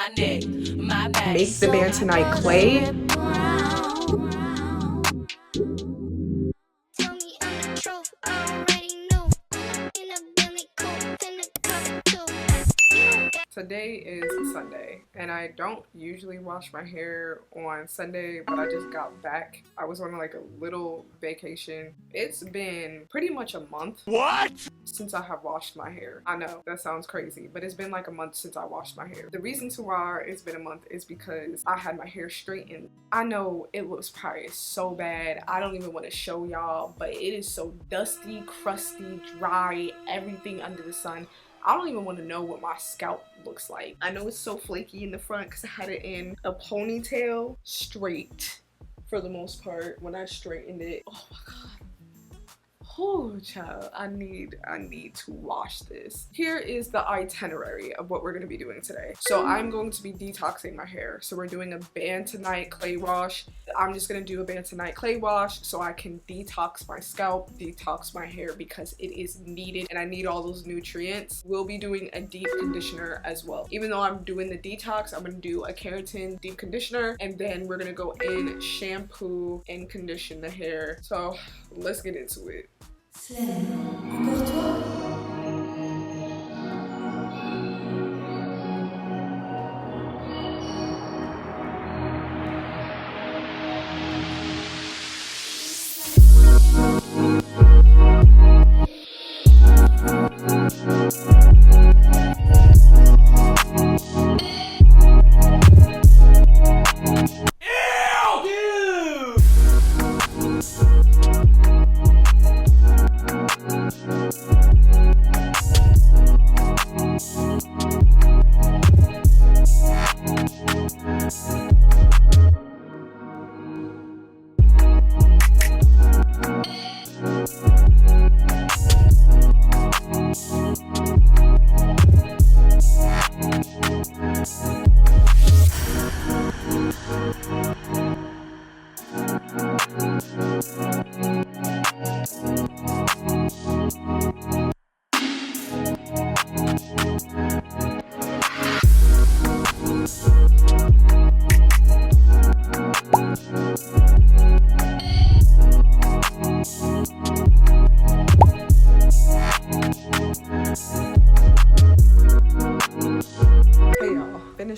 my neck, my back. Make the bentonite clay. Today is Sunday, and I don't usually wash my hair on Sunday, but I just got back. I was on like a little vacation. It's been pretty much a month. What? Since I have washed my hair. I know that sounds crazy, but it's been like a month since I washed my hair. The reason to why it's been a month is because I had my hair straightened. I know it looks probably so bad. I don't even want to show y'all, but it is so dusty, crusty, dry, everything under the sun. I don't even want to know what my scalp looks like. I know it's so flaky in the front because I had it in a ponytail, straight for the most part when I straightened it. Oh my god. Oh child, I need to wash this. Here is the itinerary of what we're going to be doing today. So I'm going to be detoxing my hair. So we're doing a bentonite clay wash. I'm just going to do a bentonite clay wash so I can detox my scalp, detox my hair because it is needed and I need all those nutrients. We'll be doing a deep conditioner as well. Even though I'm doing the detox, I'm going to do a keratin deep conditioner and then we're going to go in, shampoo and condition the hair. So let's get into it. Encore toi?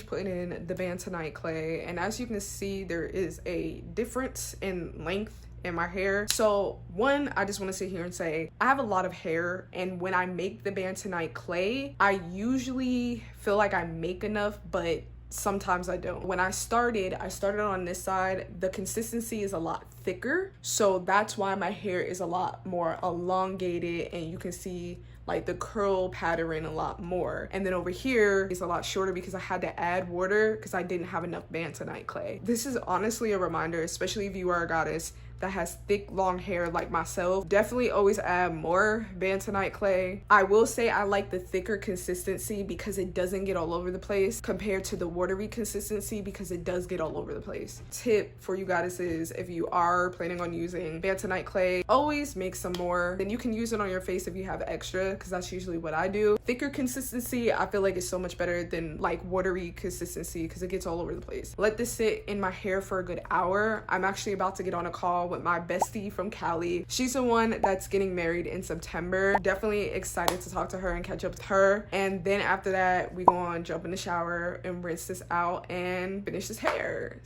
Putting in the bentonite clay, and as you can see there is a difference in length in my hair. So one, I just want to sit here and say I have a lot of hair, and when I make the bentonite clay I usually feel like I make enough, but sometimes I don't. When I started on this side, the consistency is a lot thicker, so that's why my hair is a lot more elongated and you can see like the curl pattern a lot more. And then over here is a lot shorter because I had to add water because I didn't have enough bentonite clay. This is honestly a reminder, especially if you are a goddess that has thick long hair like myself, definitely always add more bentonite clay. I will say I like the thicker consistency because it doesn't get all over the place compared to the watery consistency because it does get all over the place. Tip for you goddesses, if you are planning on using bentonite clay, always make some more. Then you can use it on your face if you have extra, because that's usually what I do. Thicker consistency I feel like is so much better than like watery consistency because it gets all over the place. Let this sit in my hair for a good hour. I'm actually about to get on a call with my bestie from Cali. She's the one that's getting married in September. Definitely excited to talk to her and catch up with her. And then after that, we go on, jump in the shower and rinse this out and finish this hair.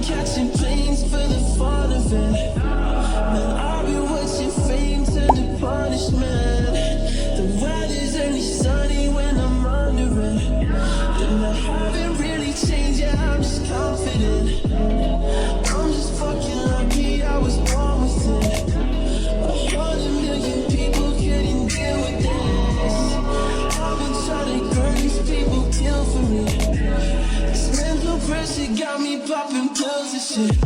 Catching planes for the fun of it. Man, I've been watching fame turn to punishment. The weather's only sunny when I'm under it. And I haven't really changed yet, I'm just confident. I'm just fucking lucky I was born with it. 100 million people couldn't deal with this. I've been trying to burn these people kill for me. This mental pressure got me popping pills and shit.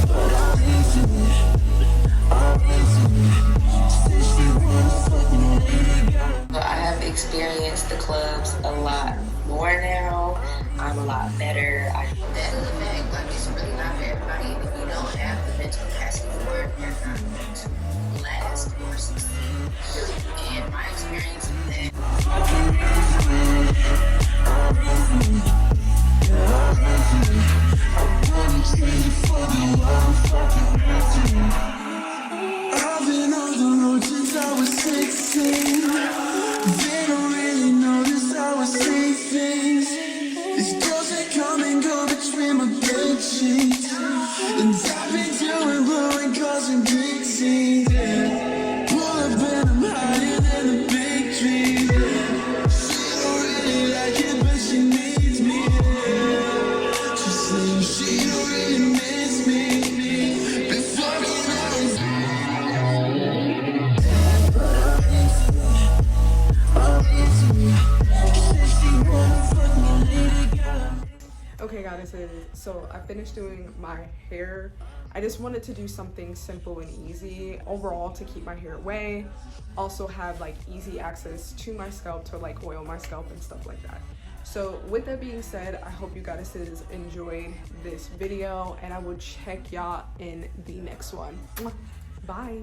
But I'm into it. I'm into it. Since she wanna fuck me, lady, got I have experience the clubs a lot more now. I'm a lot better. That is a fact. Like, it's really not for everybody. And if you don't have the mental capacity for it, you're not going to last or succeed. And my experience is that. I've been on the road since I was 16. They don't really notice how I say things. These girls that come and go between my bed sheets. And I've been doing blowing cars and big scenes, yeah. Pull up and I'm higher than the big trees, yeah. She don't really like it, but she needs me, yeah. She says she don't really miss me. Before me, Okay guys, so I finished doing my hair. I just wanted to do something simple and easy overall to keep my hair away, also have like easy access to my scalp to like oil my scalp and stuff like that. So with that being said, I hope you guys enjoyed this video, and I will check y'all in the next one. Bye.